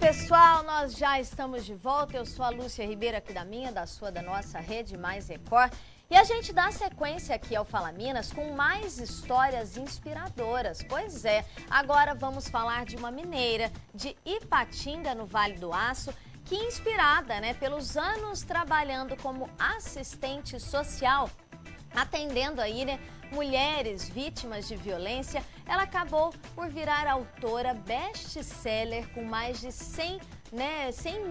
pessoal, nós já estamos de volta. Eu sou a Lúcia Ribeiro, aqui da minha, da sua, da nossa Rede Mais Record. E a gente dá sequência aqui ao Fala Minas com mais histórias inspiradoras. Pois é, agora vamos falar de uma mineira de Ipatinga, no Vale do Aço, que inspirada, pelos anos trabalhando como assistente social, atendendo aí, mulheres vítimas de violência, ela acabou por virar autora best-seller com mais de 100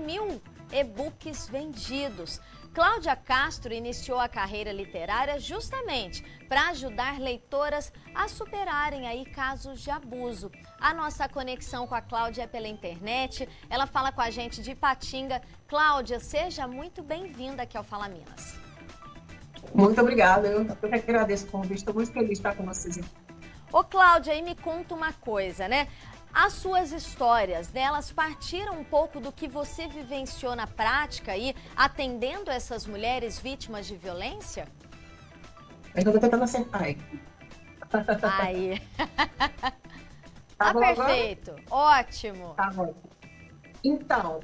mil e-books vendidos. Cláudia Castro iniciou a carreira literária justamente para ajudar leitoras a superarem aí casos de abuso. A nossa conexão com a Cláudia é pela internet, ela fala com a gente de Ipatinga. Cláudia, seja muito bem-vinda aqui ao Fala Minas. Muito obrigada, eu que agradeço o convite, estou muito feliz de estar com vocês. Ô Cláudia, aí me conta uma coisa, As suas histórias, elas partiram um pouco do que você vivenciou na prática aí, atendendo essas mulheres vítimas de violência? Eu estou tentando acertar aí. Aí. Tá bom perfeito, agora? Ótimo. Tá bom. Então,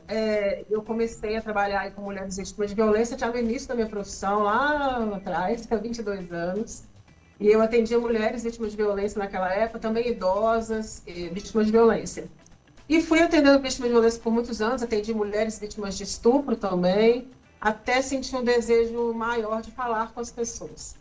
eu comecei a trabalhar aí com mulheres vítimas de violência já no início da minha profissão, lá atrás, há 22 anos. E eu atendia mulheres vítimas de violência naquela época, também idosas, vítimas de violência. E fui atendendo vítimas de violência por muitos anos, atendi mulheres vítimas de estupro também, até sentir um desejo maior de falar com as pessoas.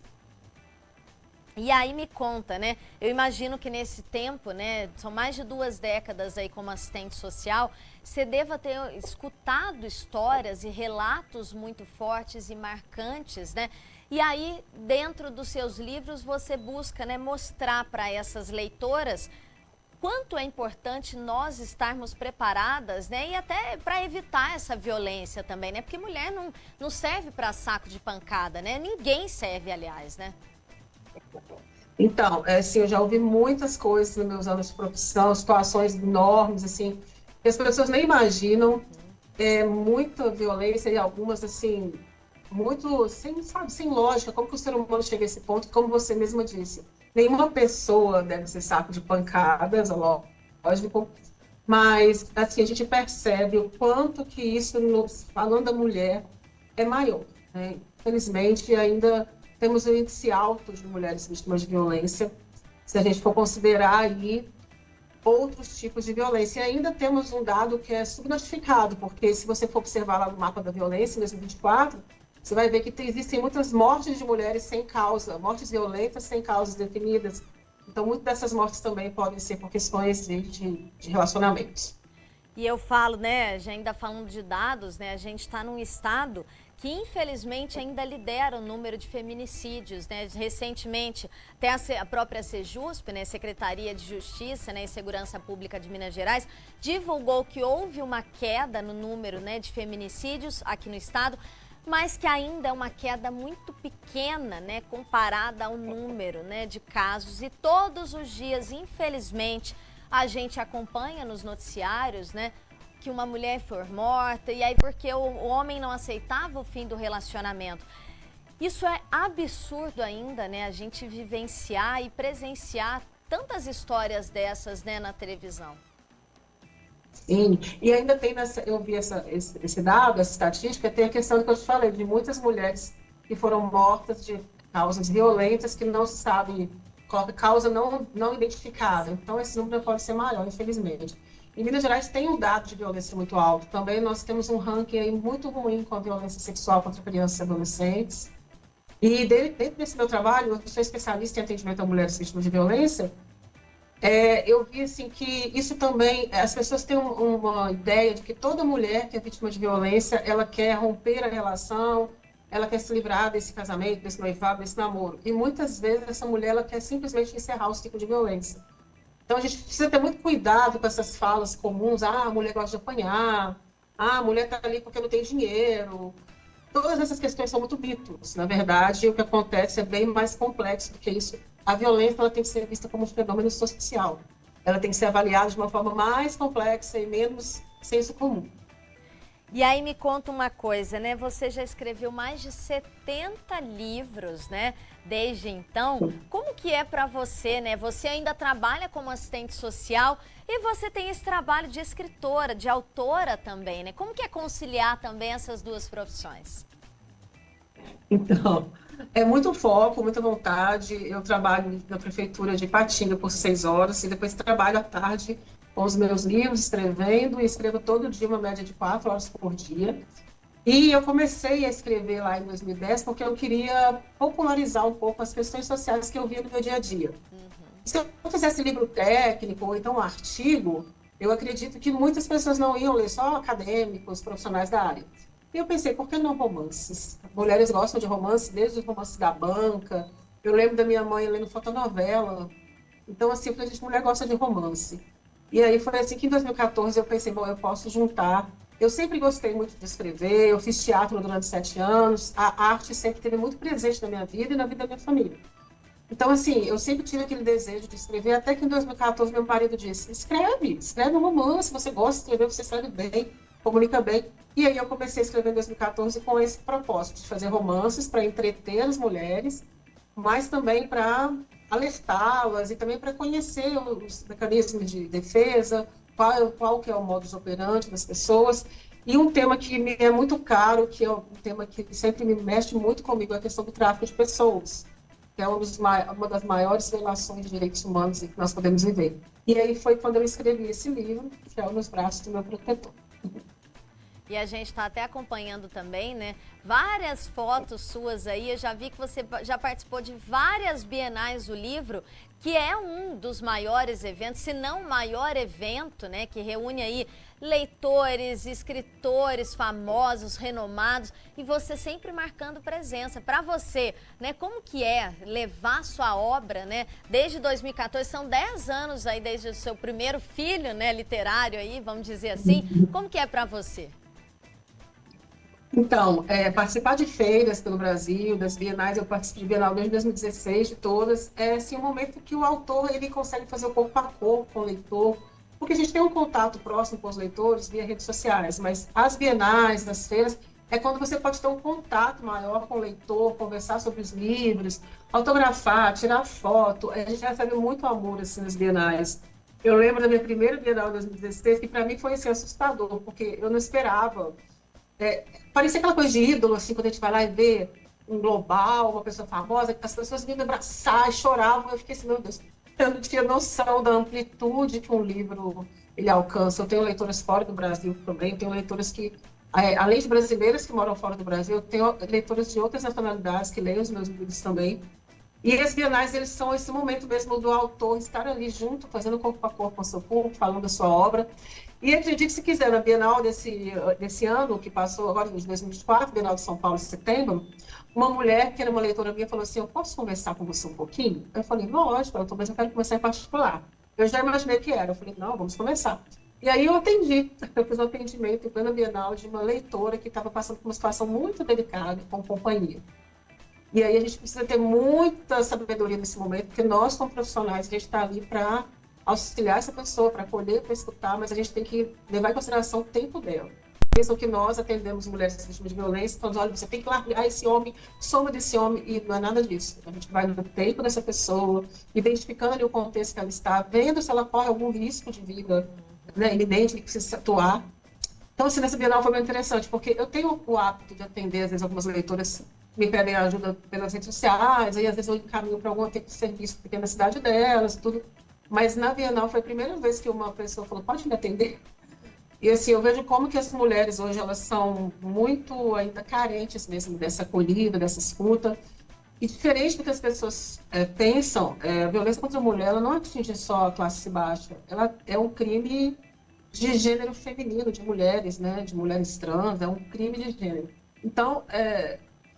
E aí me conta, Eu imagino que nesse tempo, são mais de 2 décadas aí como assistente social, você deva ter escutado histórias e relatos muito fortes e marcantes, E aí, dentro dos seus livros, você busca, mostrar para essas leitoras quanto é importante nós estarmos preparadas, E até para evitar essa violência também, Porque mulher não serve para saco de pancada, Ninguém serve, aliás, Então, assim, eu já ouvi muitas coisas nos meus anos de profissão, situações enormes, assim, que as pessoas nem imaginam, muita violência e algumas, assim, muito, sem lógica, como que o ser humano chega a esse ponto, como você mesma disse. Nenhuma pessoa deve ser saco de pancadas, lógico, mas, assim, a gente percebe o quanto que isso, falando da mulher, é maior, Infelizmente, ainda temos um índice alto de mulheres vítimas de violência, se a gente for considerar aí outros tipos de violência. E ainda temos um dado que é subnotificado, porque se você for observar lá no mapa da violência, em 2024, você vai ver que existem muitas mortes de mulheres sem causa, mortes violentas sem causas definidas. Então, muitas dessas mortes também podem ser por questões de relacionamentos. E eu falo, ainda falando de dados, a gente está num estado que infelizmente ainda lidera o número de feminicídios, Recentemente, até a própria Sejusp, Secretaria de Justiça, e Segurança Pública de Minas Gerais, divulgou que houve uma queda no número, de feminicídios aqui no estado, mas que ainda é uma queda muito pequena, comparada ao número, de casos. E todos os dias, infelizmente, a gente acompanha nos noticiários, que uma mulher foi morta, e aí porque o homem não aceitava o fim do relacionamento. Isso é absurdo ainda, a gente vivenciar e presenciar tantas histórias dessas, na televisão. Sim, e ainda tem, eu vi esse dado, essa estatística, tem a questão que eu te falei, de muitas mulheres que foram mortas de causas violentas que não se sabe, causa não identificada. Então, esse número pode ser maior, infelizmente. Em Minas Gerais tem um dado de violência muito alto. Também nós temos um ranking aí muito ruim com a violência sexual contra crianças e adolescentes. E dentro desse meu trabalho, eu sou especialista em atendimento a mulheres vítimas de violência, eu vi assim, que isso também, as pessoas têm uma ideia de que toda mulher que é vítima de violência, ela quer romper a relação, ela quer se livrar desse casamento, desse noivado, desse namoro. E muitas vezes essa mulher ela quer simplesmente encerrar o ciclo de violência. Então, a gente precisa ter muito cuidado com essas falas comuns. A mulher gosta de apanhar. A mulher está ali porque não tem dinheiro. Todas essas questões são muito mitos. Na verdade, o que acontece é bem mais complexo do que isso. A violência ela tem que ser vista como um fenômeno social. Ela tem que ser avaliada de uma forma mais complexa e menos senso comum. E aí me conta uma coisa, né? Você já escreveu mais de 70 livros, né? Desde então, como que é para você, né? Você ainda trabalha como assistente social e você tem esse trabalho de escritora, de autora também, né? Como que é conciliar também essas duas profissões? Então, é muito foco, muita vontade. Eu trabalho na prefeitura de Ipatinga por 6 horas e depois trabalho à tarde com os meus livros, escrevendo, e escrevo todo dia uma média de 4 horas por dia. E eu comecei a escrever lá em 2010 porque eu queria popularizar um pouco as questões sociais que eu via no meu dia a dia. Se eu fizesse livro técnico ou então um artigo, eu acredito que muitas pessoas não iam ler, só acadêmicos, profissionais da área. E eu pensei, por que não romances? Mulheres gostam de romances, desde os romances da banca. Eu lembro da minha mãe lendo fotonovela. Então, assim, eu falei, gente, mulher gosta de romance. E aí foi assim que em 2014 eu pensei, bom, eu posso juntar. Eu sempre gostei muito de escrever, eu fiz teatro durante 7 anos, a arte sempre esteve muito presente na minha vida e na vida da minha família. Então, assim, eu sempre tive aquele desejo de escrever, até que em 2014 meu marido disse, escreve um romance, você gosta de escrever, você escreve bem, comunica bem. E aí eu comecei a escrever em 2014 com esse propósito, de fazer romances para entreter as mulheres, mas também para alertá-las e também para conhecer os mecanismos de defesa, qual que é o modus operandi das pessoas. E um tema que me é muito caro, que é um tema que sempre me mexe muito comigo, é a questão do tráfico de pessoas, que é uma das maiores violações de direitos humanos que nós podemos viver. E aí foi quando eu escrevi esse livro, que é Nos Braços do Meu Protetor. E a gente está até acompanhando também, né? Várias fotos suas aí. Eu já vi que você já participou de várias bienais do livro, que é um dos maiores eventos, se não o maior evento, né? Que reúne aí leitores, escritores famosos, renomados, e você sempre marcando presença. Para você, né? Como que é levar sua obra, né? Desde 2014, são 10 anos aí desde o seu primeiro filho, né? Literário aí, vamos dizer assim. Como que é para você? Então, participar de feiras pelo Brasil, das bienais, eu participo de Bienal desde 2016, de todas, é assim, um momento que o autor ele consegue fazer o corpo a corpo com o leitor, porque a gente tem um contato próximo com os leitores via redes sociais, mas as bienais, as feiras, é quando você pode ter um contato maior com o leitor, conversar sobre os livros, autografar, tirar foto. A gente recebe muito amor assim, nas bienais. Eu lembro da minha primeira Bienal em 2016, que para mim foi assim, assustador, porque eu não esperava. Parecia aquela coisa de ídolo, assim, quando a gente vai lá e vê um global, uma pessoa famosa, as pessoas vinham me abraçar e choravam. Eu fiquei assim, meu Deus, eu não tinha noção da amplitude que um livro ele alcança. Eu tenho leitoras fora do Brasil também, tenho leitoras que, além de brasileiras que moram fora do Brasil, eu tenho leitoras de outras nacionalidades que leem os meus livros também. E as bienais, eles são esse momento mesmo do autor estar ali junto, fazendo corpo a corpo com o seu público, falando da sua obra. E acredite se quiser, na Bienal desse ano, que passou agora, de 2024, Bienal de São Paulo, em setembro, uma mulher, que era uma leitora minha, falou assim, eu posso conversar com você um pouquinho? Eu falei, lógico, mas eu quero conversar em particular. Eu já imaginei que era. Eu falei, não, vamos conversar. E aí eu atendi, eu fiz um atendimento em plena Bienal de uma leitora que estava passando por uma situação muito delicada com companhia. E aí a gente precisa ter muita sabedoria nesse momento, porque nós, como profissionais, a gente está ali para auxiliar essa pessoa, para acolher, para escutar, mas a gente tem que levar em consideração o tempo dela. Pensam que nós atendemos mulheres vítimas de violência, então, olha, você tem que largar esse homem, soma desse homem, e não é nada disso. A gente vai no tempo dessa pessoa, identificando ali o contexto que ela está, vendo se ela corre algum risco de vida, né, iminente, que precisa atuar. Então, assim, nessa Bienal foi muito interessante, porque eu tenho o hábito de atender, às vezes, algumas leitoras me pedem ajuda pelas redes sociais, aí às vezes eu encaminho para algum tipo de serviço pequeno na cidade delas, tudo. Mas na Bienal foi a primeira vez que uma pessoa falou, pode me atender? E assim, eu vejo como que as mulheres hoje, elas são muito ainda carentes mesmo dessa acolhida, dessa escuta. E diferente do que as pessoas pensam, a violência contra a mulher, ela não atinge só a classe baixa, ela é um crime de gênero feminino, de mulheres, né, de mulheres trans, é um crime de gênero. Então,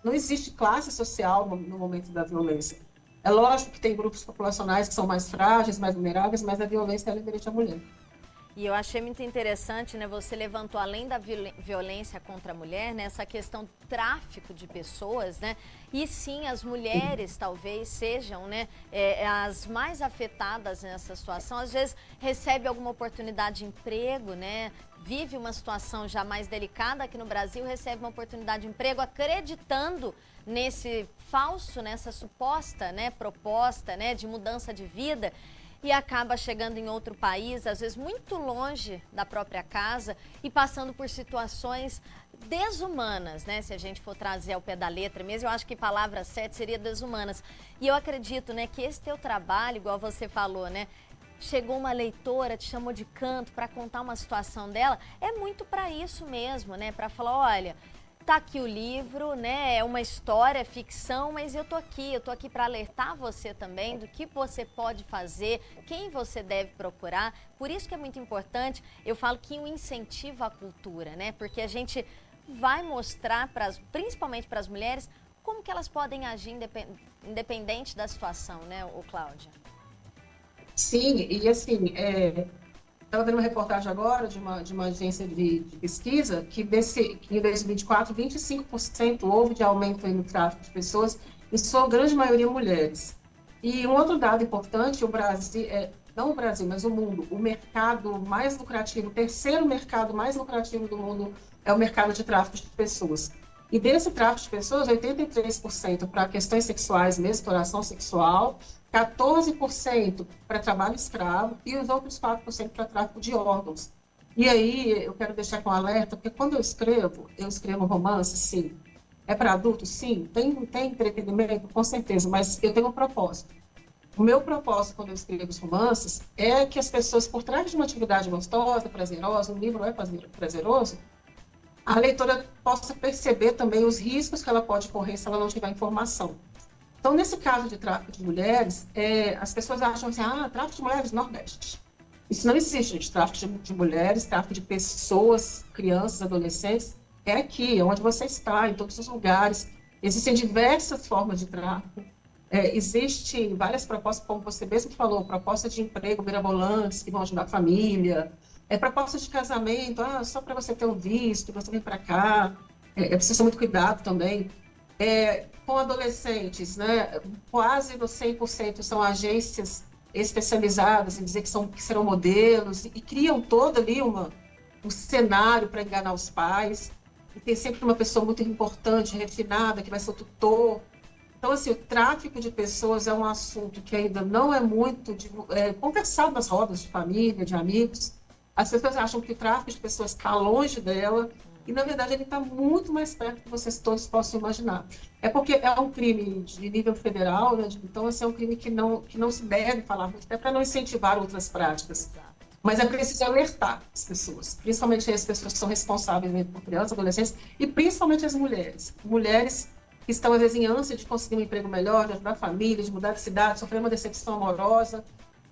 não existe classe social no momento da violência. É lógico que tem grupos populacionais que são mais frágeis, mais vulneráveis, mas a violência é inerente à mulher. E eu achei muito interessante, né? Você levantou, além da violência contra a mulher, né, essa questão do tráfico de pessoas, né? E sim, as mulheres talvez sejam, né, as mais afetadas nessa situação. Às vezes recebe alguma oportunidade de emprego, né? Vive uma situação já mais delicada aqui no Brasil, recebe uma oportunidade de emprego acreditando nesse falso, nessa suposta, né, proposta, né, de mudança de vida. E acaba chegando em outro país, às vezes muito longe da própria casa e passando por situações desumanas, né? Se a gente for trazer ao pé da letra mesmo, eu acho que a palavra certa seria desumanas. E eu acredito, né, que esse teu trabalho, igual você falou, né? Chegou uma leitora, te chamou de canto para contar uma situação dela, é muito para isso mesmo, né? Para falar, olha, tá aqui o livro, né? É uma história, é ficção, mas eu tô aqui para alertar você também do que você pode fazer, quem você deve procurar. Por isso que é muito importante, eu falo que um incentivo à cultura, né? Porque a gente vai mostrar, principalmente para as mulheres, como que elas podem agir independente da situação, né, Cláudia? Sim, e assim, estava vendo uma reportagem agora de uma agência de pesquisa que em 2024, 25% houve de aumento no tráfico de pessoas, e sua grande maioria mulheres. E um outro dado importante, o Brasil, não o Brasil, mas o mundo, o mercado mais lucrativo, o terceiro mercado mais lucrativo do mundo é o mercado de tráfico de pessoas. E desse tráfico de pessoas, 83% para questões sexuais mesmo, exploração sexual, 14% para trabalho escravo e os outros 4% para tráfico de órgãos. E aí eu quero deixar com alerta, porque quando eu escrevo romance, sim. É para adultos? Sim. Tem entretenimento? Com certeza, mas eu tenho um propósito. O meu propósito quando eu escrevo os romances é que as pessoas, por trás de uma atividade gostosa, prazerosa, um livro é prazeroso, a leitora possa perceber também os riscos que ela pode correr se ela não tiver informação. Então, nesse caso de tráfico de mulheres, as pessoas acham assim, tráfico de mulheres no Nordeste. Isso não existe, gente. Tráfico de mulheres, tráfico de pessoas, crianças, adolescentes, é aqui, é onde você está, em todos os lugares. Existem diversas formas de tráfico. Existem várias propostas, como você mesmo falou, propostas de emprego mirabolantes que vão ajudar a família, propostas de casamento, só para você ter um visto, você vem para cá. É preciso ter muito cuidado também. Com adolescentes, né, quase no 100% são agências especializadas em dizer que serão modelos e criam todo ali um cenário para enganar os pais. E tem sempre uma pessoa muito importante, refinada, que vai ser o tutor. Então, assim, o tráfico de pessoas é um assunto que ainda não é muito conversado nas rodas de família, de amigos. As pessoas acham que o tráfico de pessoas está longe dela, e, na verdade, ele está muito mais perto do que vocês todos possam imaginar. É porque é um crime de nível federal, né? Então, assim, é um crime que não se deve falar muito, até para não incentivar outras práticas. Mas é preciso alertar as pessoas, principalmente as pessoas que são responsáveis por crianças, adolescentes, e principalmente as mulheres. Mulheres que estão, às vezes, em ânsia de conseguir um emprego melhor, de ajudar a família, de mudar de cidade, sofrer uma decepção amorosa.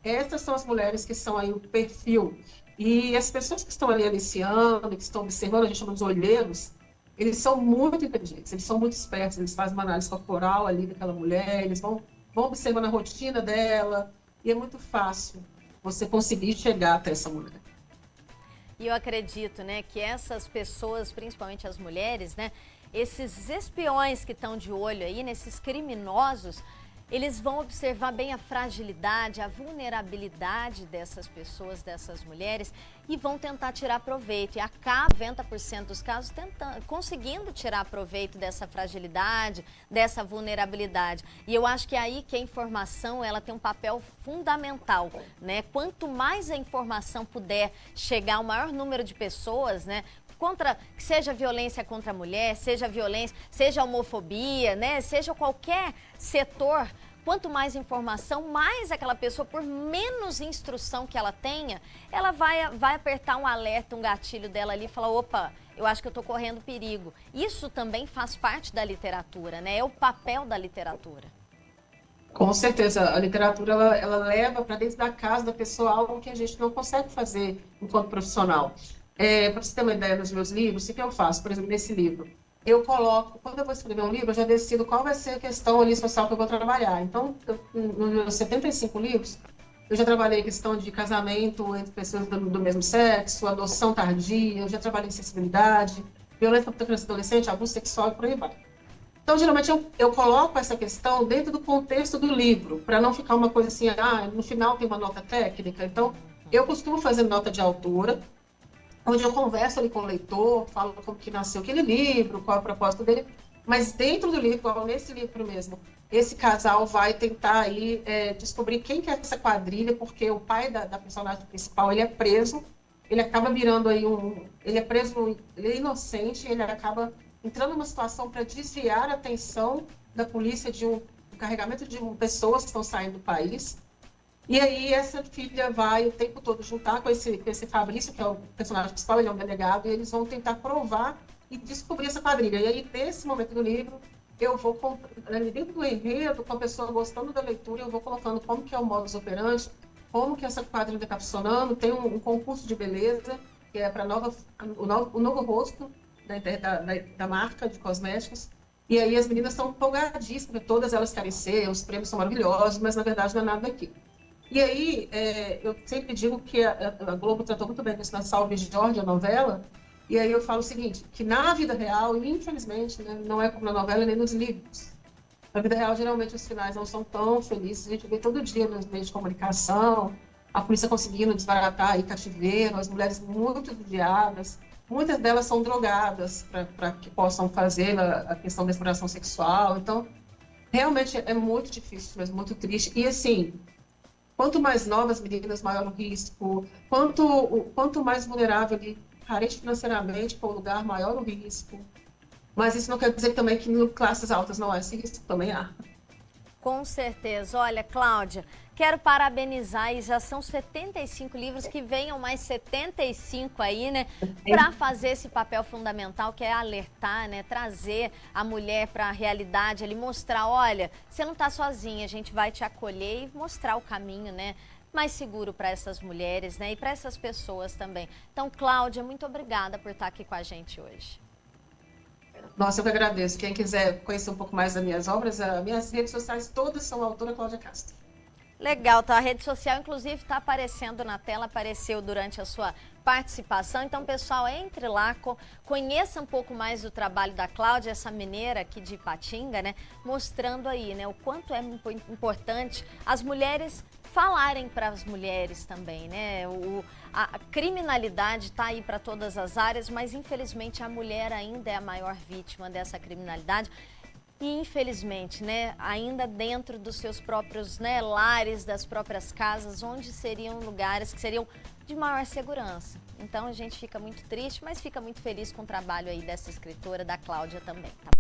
Essas são as mulheres que são aí o perfil. E as pessoas que estão ali aliciando, que estão observando, a gente chama de olheiros, eles são muito inteligentes, eles são muito espertos, eles fazem uma análise corporal ali daquela mulher, eles vão observando a rotina dela, e é muito fácil você conseguir chegar até essa mulher. E eu acredito, né, que essas pessoas, principalmente as mulheres, né, esses espiões que estão de olho aí, nesses criminosos, eles vão observar bem a fragilidade, a vulnerabilidade dessas pessoas, dessas mulheres, e vão tentar tirar proveito. E acaba 90% dos casos conseguindo tirar proveito dessa fragilidade, dessa vulnerabilidade. E eu acho que é aí que a informação ela tem um papel fundamental, né? Quanto mais a informação puder chegar ao maior número de pessoas, né? Que seja violência contra a mulher, seja violência, seja homofobia, né? Seja qualquer setor, quanto mais informação, mais aquela pessoa, por menos instrução que ela tenha, ela vai apertar um alerta, um gatilho dela ali e falar, opa, eu acho que eu estou correndo perigo. Isso também faz parte da literatura, né? É o papel da literatura. Com certeza, a literatura ela leva para dentro da casa da pessoa algo que a gente não consegue fazer enquanto profissional. Para você ter uma ideia dos meus livros, o que eu faço? Por exemplo, nesse livro, eu coloco, quando eu vou escrever um livro, eu já decido qual vai ser a questão ali social que eu vou trabalhar. Então, nos meus 75 livros, Eu já trabalhei em questão de casamento entre pessoas do mesmo sexo, adoção tardia, eu já trabalhei em sensibilidade, violência contra criança e adolescente, abuso sexual e por aí vai. Então, geralmente, eu coloco essa questão dentro do contexto do livro, para não ficar uma coisa assim, no final tem uma nota técnica. Então, eu costumo fazer nota de autora, onde eu converso ali com o leitor, falo como que nasceu aquele livro, qual é o propósito dele, mas dentro do livro, igual nesse livro mesmo, esse casal vai tentar aí descobrir quem que é essa quadrilha, porque o pai da personagem principal, ele é preso, ele acaba virando aí ele é preso, ele é inocente, ele acaba entrando numa situação para desviar a atenção da polícia do carregamento de pessoas que estão saindo do país. E aí essa filha vai o tempo todo juntar com esse Fabrício, que é o personagem principal, ele é um delegado, e eles vão tentar provar e descobrir essa quadrilha. E aí, nesse momento do livro, eu vou, dentro do enredo, com a pessoa gostando da leitura, eu vou colocando como que é o modus operandi, como que essa quadrilha está funcionando. Tem um concurso de beleza, que é para o novo rosto da marca de cosméticos. E aí as meninas estão empolgadíssimas, todas elas querem ser, os prêmios são maravilhosos, mas na verdade não é nada daquilo. E aí, eu sempre digo que a Globo tratou muito bem disso na Salve Jorge, a novela, e aí eu falo o seguinte, que na vida real, e infelizmente, né, não é como na novela nem nos livros, na vida real, geralmente, os finais não são tão felizes, a gente vê todo dia nos meios de comunicação, a polícia conseguindo desbaratar aí cativeiro, as mulheres muito judiadas, muitas delas são drogadas para que possam fazer a questão da exploração sexual, então, realmente é muito difícil, mas muito triste, e assim, quanto mais novas meninas, maior o risco. Quanto mais vulnerável e carente financeiramente for o lugar, maior o risco. Mas isso não quer dizer também que em classes altas não há esse risco, também há. Com certeza. Olha, Cláudia, quero parabenizar, e já são 75 livros, que venham mais 75 aí, né, para fazer esse papel fundamental que é alertar, né, trazer a mulher para a realidade, ali mostrar, olha, você não está sozinha, a gente vai te acolher e mostrar o caminho, né, mais seguro para essas mulheres, né, e para essas pessoas também. Então, Cláudia, muito obrigada por estar aqui com a gente hoje. Nossa, eu que agradeço. Quem quiser conhecer um pouco mais das minhas obras, as minhas redes sociais todas são a autora Cláudia Castro. Legal, tá? A rede social, inclusive, está aparecendo na tela, apareceu durante a sua participação. Então, pessoal, entre lá, conheça um pouco mais do trabalho da Cláudia, essa mineira aqui de Ipatinga, né? Mostrando aí, né, o quanto é importante as mulheres falarem para as mulheres também, né? A criminalidade está aí para todas as áreas, mas infelizmente a mulher ainda é a maior vítima dessa criminalidade. E infelizmente, né, ainda dentro dos seus próprios, né, lares, das próprias casas, onde seriam lugares que seriam de maior segurança. Então a gente fica muito triste, mas fica muito feliz com o trabalho aí dessa escritora, da Cláudia também. Tá?